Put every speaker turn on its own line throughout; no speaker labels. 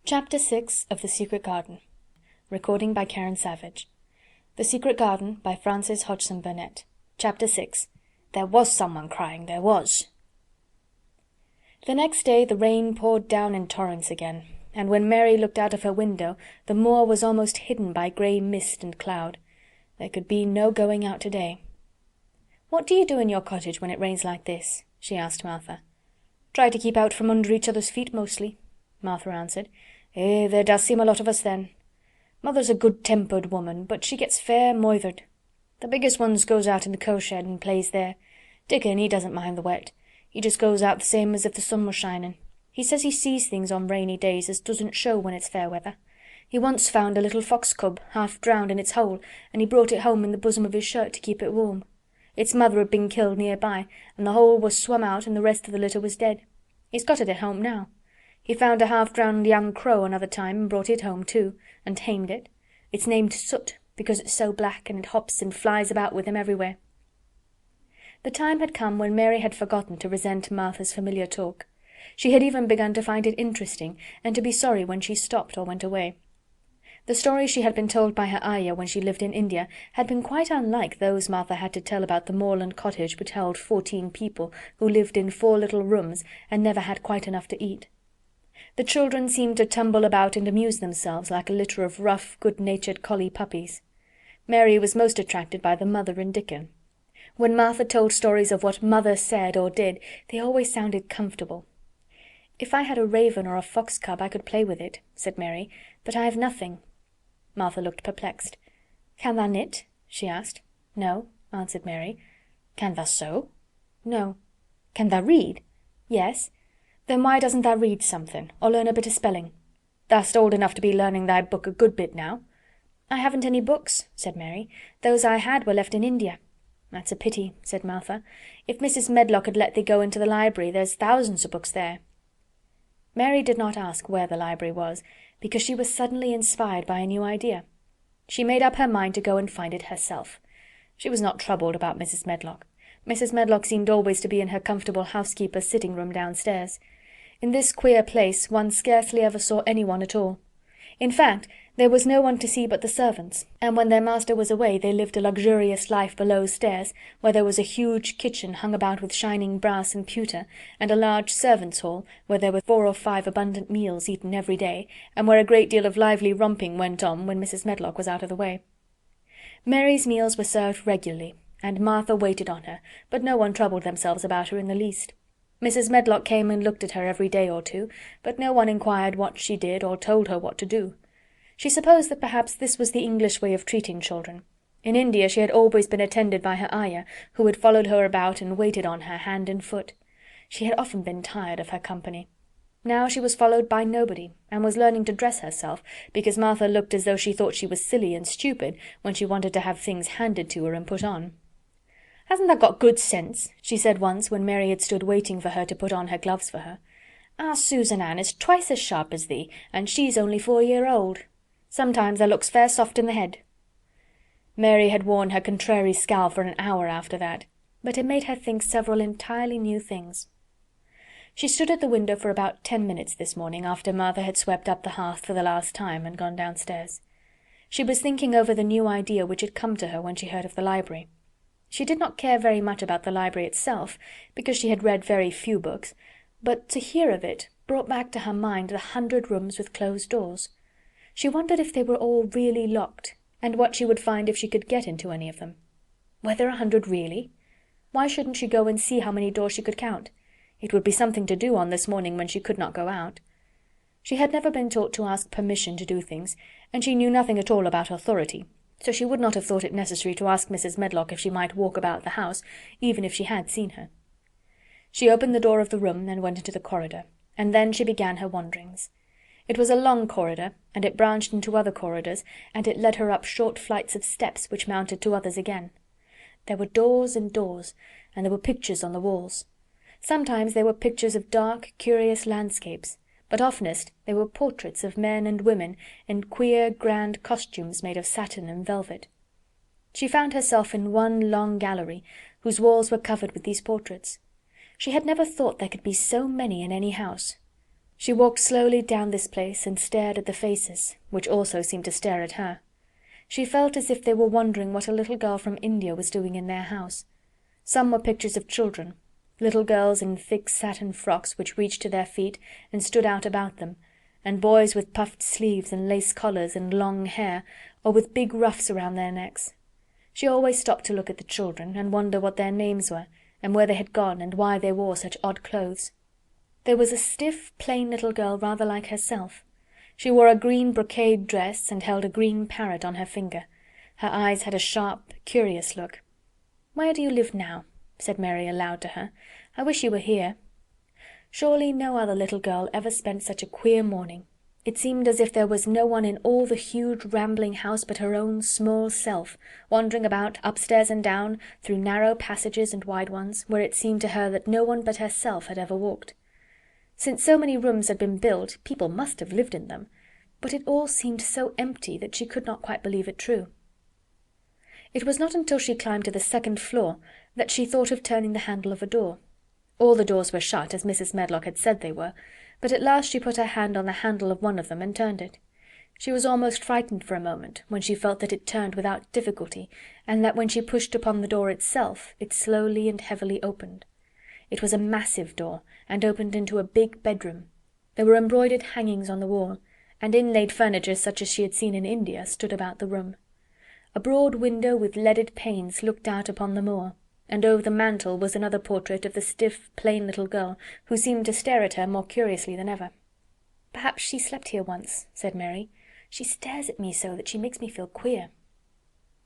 Chapter 6 of The Secret Garden. Recording by Karen Savage. The Secret Garden by Eliza Hodgson Burnett. Chapter 6. There was someone crying, there was. The next day the rain poured down in torrents again, and when Mary looked out of her window the moor was almost hidden by grey mist and cloud. There could be no going out today. "What do you do in your cottage when it rains like this?" she asked Martha. "Try to keep out from under each other's feet mostly," Martha answered. There does seem a lot of us then. Mother's a good-tempered woman, but she gets fair moithered. The biggest ones goes out in the cow-shed and plays there. Dickon, he doesn't mind the wet. He just goes out the same as if the sun was shining. He says he sees things on rainy days as doesn't show when it's fair weather. He once found a little fox cub half drowned in its hole, and he brought it home in the bosom of his shirt to keep it warm. Its mother had been killed near by, and the hole was swum out and the rest of the litter was dead. He's got it at home now. He found a half-drowned young crow another time and brought it home too, and tamed it. It's named Soot, because it's so black, and it hops and flies about with him everywhere." The time had come when Mary had forgotten to resent Martha's familiar talk. She had even begun to find it interesting, and to be sorry when she stopped or went away. The stories she had been told by her ayah when she lived in India had been quite unlike those Martha had to tell about the moorland cottage which held 14 people who lived in 4 little rooms and never had quite enough to eat. The children seemed to tumble about and amuse themselves like a litter of rough, good-natured collie puppies. Mary was most attracted by the mother and Dickon. When Martha told stories of what mother said or did, they always sounded comfortable. "If I had a raven or a fox cub I could play with it," said Mary, "but I have nothing." Martha looked perplexed. "Can thou knit?" she asked. "No," answered Mary. "Can thou sew?" "No." "Can thou read?" "Yes." "Then why doesn't thou read something, or learn a bit of spelling? Thou'st old enough to be learning thy book a good bit now." "I haven't any books," said Mary. "Those I had were left in India." "That's a pity," said Martha. "If Mrs. Medlock had let thee go into the library, there's thousands of books there." Mary did not ask where the library was, because she was suddenly inspired by a new idea. She made up her mind to go and find it herself. She was not troubled about Mrs. Medlock. Mrs. Medlock seemed always to be in her comfortable housekeeper's sitting-room downstairs. In this queer place one scarcely ever saw anyone at all. In fact, there was no one to see but the servants, and when their master was away they lived a luxurious life below stairs, where there was a huge kitchen hung about with shining brass and pewter, and a large servants' hall, where there were 4 or 5 abundant meals eaten every day, and where a great deal of lively romping went on when Mrs. Medlock was out of the way. Mary's meals were served regularly, and Martha waited on her, but no one troubled themselves about her in the least. Mrs. Medlock came and looked at her every day or two, but no one inquired what she did or told her what to do. She supposed that perhaps this was the English way of treating children. In India she had always been attended by her ayah, who had followed her about and waited on her hand and foot. She had often been tired of her company. Now she was followed by nobody, and was learning to dress herself, because Martha looked as though she thought she was silly and stupid when she wanted to have things handed to her and put on. "Hasn't thou got good sense?" she said once when Mary had stood waiting for her to put on her gloves for her. "Our Susan Ann is twice as sharp as thee, and she's only 4 year old. Sometimes thou looks fair soft in the head." Mary had worn her contrary scowl for an hour after that, but it made her think several entirely new things. She stood at the window for about 10 minutes this morning after Martha had swept up the hearth for the last time and gone downstairs. She was thinking over the new idea which had come to her when she heard of the library. She did not care very much about the library itself, because she had read very few books, but to hear of it brought back to her mind the 100 rooms with closed doors. She wondered if they were all really locked, and what she would find if she could get into any of them. Were there 100 really? Why shouldn't she go and see how many doors she could count? It would be something to do on this morning when she could not go out. She had never been taught to ask permission to do things, and she knew nothing at all about authority, so she would not have thought it necessary to ask Mrs. Medlock if she might walk about the house, even if she had seen her. She opened the door of the room and went into the corridor, and then she began her wanderings. It was a long corridor, and it branched into other corridors, and it led her up short flights of steps which mounted to others again. There were doors and doors, and there were pictures on the walls. Sometimes they were pictures of dark, curious landscapes, but oftenest they were portraits of men and women in queer, grand costumes made of satin and velvet. She found herself in one long gallery, whose walls were covered with these portraits. She had never thought there could be so many in any house. She walked slowly down this place and stared at the faces, which also seemed to stare at her. She felt as if they were wondering what a little girl from India was doing in their house. Some were pictures of children, little girls in thick satin frocks which reached to their feet and stood out about them, and boys with puffed sleeves and lace collars and long hair, or with big ruffs around their necks. She always stopped to look at the children, and wonder what their names were, and where they had gone, and why they wore such odd clothes. There was a stiff, plain little girl rather like herself. She wore a green brocade dress and held a green parrot on her finger. Her eyes had a sharp, curious look. "Where do you live now?" said Mary aloud to her. "I wish you were here." Surely no other little girl ever spent such a queer morning. It seemed as if there was no one in all the huge rambling house but her own small self, wandering about upstairs and down, through narrow passages and wide ones, where it seemed to her that no one but herself had ever walked. Since so many rooms had been built, people must have lived in them, but it all seemed so empty that she could not quite believe it true. It was not until she climbed to the second floor that she thought of turning the handle of a door. All the doors were shut, as Mrs. Medlock had said they were, but at last she put her hand on the handle of one of them and turned it. She was almost frightened for a moment, when she felt that it turned without difficulty, and that when she pushed upon the door itself, it slowly and heavily opened. It was a massive door, and opened into a big bedroom. There were embroidered hangings on the wall, and inlaid furniture such as she had seen in India stood about the room. A broad window with leaded panes looked out upon the moor, and over the mantel was another portrait of the stiff, plain little girl, who seemed to stare at her more curiously than ever. "Perhaps she slept here once," said Mary. "She stares at me so that she makes me feel queer."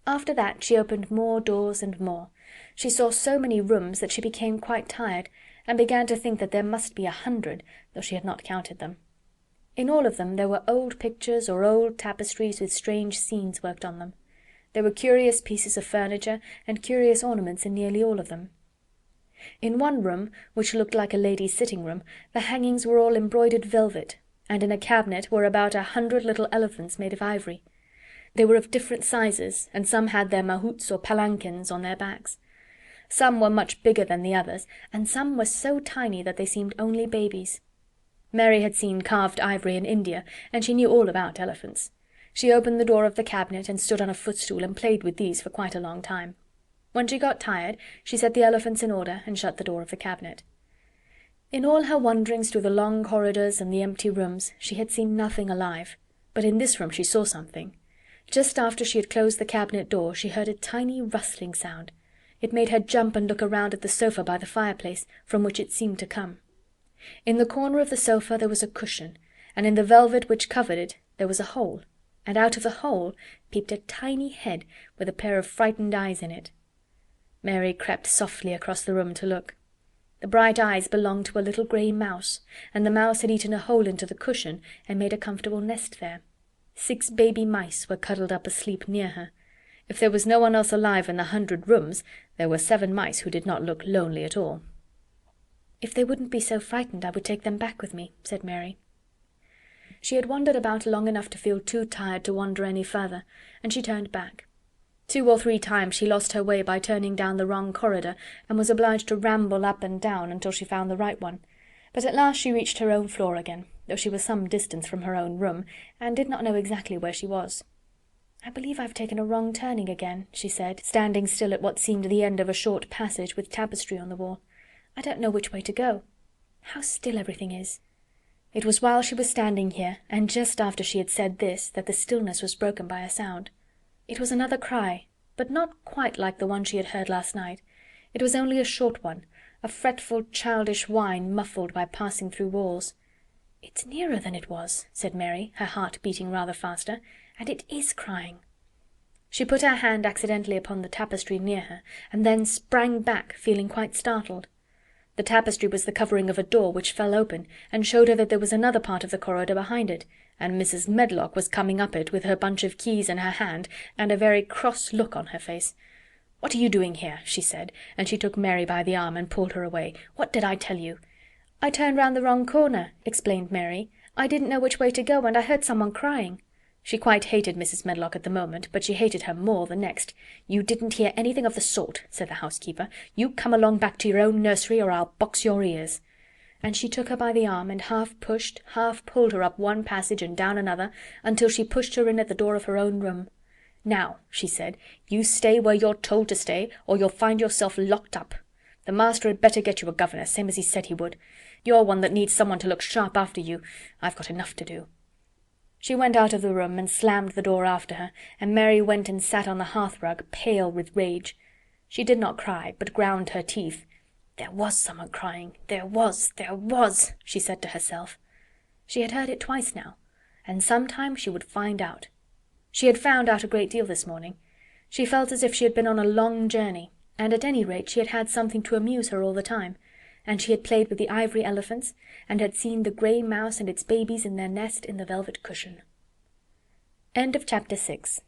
After that she opened more doors and more. She saw so many rooms that she became quite tired, and began to think that there must be 100, though she had not counted them. In all of them there were old pictures or old tapestries with strange scenes worked on them. There were curious pieces of furniture and curious ornaments in nearly all of them. In one room, which looked like a lady's sitting-room, the hangings were all embroidered velvet, and in a cabinet were about 100 little elephants made of ivory. They were of different sizes, and some had their mahouts or palanquins on their backs. Some were much bigger than the others, and some were so tiny that they seemed only babies. Mary had seen carved ivory in India, and she knew all about elephants. She opened the door of the cabinet and stood on a footstool and played with these for quite a long time. When she got tired, she set the elephants in order and shut the door of the cabinet. In all her wanderings through the long corridors and the empty rooms, she had seen nothing alive, but in this room she saw something. Just after she had closed the cabinet door, she heard a tiny rustling sound. It made her jump and look around at the sofa by the fireplace, from which it seemed to come. In the corner of the sofa there was a cushion, and in the velvet which covered it there was a hole, and out of the hole peeped a tiny head with a pair of frightened eyes in it. Mary crept softly across the room to look. The bright eyes belonged to a little grey mouse, and the mouse had eaten a hole into the cushion and made a comfortable nest there. 6 baby mice were cuddled up asleep near her. If there was no one else alive in the 100 rooms, there were 7 mice who did not look lonely at all. "If they wouldn't be so frightened, I would take them back with me," said Mary. She had wandered about long enough to feel too tired to wander any further, and she turned back. 2 or 3 times she lost her way by turning down the wrong corridor, and was obliged to ramble up and down until she found the right one, but at last she reached her own floor again, though she was some distance from her own room, and did not know exactly where she was. "I believe I've taken a wrong turning again," she said, standing still at what seemed the end of a short passage with tapestry on the wall. "I don't know which way to go. How still everything is." It was while she was standing here, and just after she had said this, that the stillness was broken by a sound. It was another cry, but not quite like the one she had heard last night. It was only a short one, a fretful, childish whine muffled by passing through walls. "It's nearer than it was," said Mary, her heart beating rather faster, "and it is crying." She put her hand accidentally upon the tapestry near her, and then sprang back, feeling quite startled. The tapestry was the covering of a door which fell open, and showed her that there was another part of the corridor behind it, and Mrs. Medlock was coming up it with her bunch of keys in her hand, and a very cross look on her face. "What are you doing here?" she said, and she took Mary by the arm and pulled her away. "What did I tell you?" "I turned round the wrong corner," explained Mary. "I didn't know which way to go, and I heard someone crying." She quite hated Mrs. Medlock at the moment, but she hated her more the next. "You didn't hear anything of the sort," said the housekeeper. "You come along back to your own nursery, or I'll box your ears." and she took her by the arm and half pushed, half pulled her up one passage and down another, until she pushed her in at the door of her own room. "Now," she said, "you stay where you're told to stay, or you'll find yourself locked up. The master had better get you a governess, same as he said he would. You're one that needs someone to look sharp after you. I've got enough to do." She went out of the room and slammed the door after her, and Mary went and sat on the hearth-rug, pale with rage. She did not cry, but ground her teeth. There was someone crying. There was, she said to herself. She had heard it twice now, and sometime she would find out. She had found out a great deal this morning. She felt as if she had been on a long journey, and at any rate she had had something to amuse her all the time, and she had played with the ivory elephants, and had seen the grey mouse and its babies in their nest in the velvet cushion. End of chapter 6.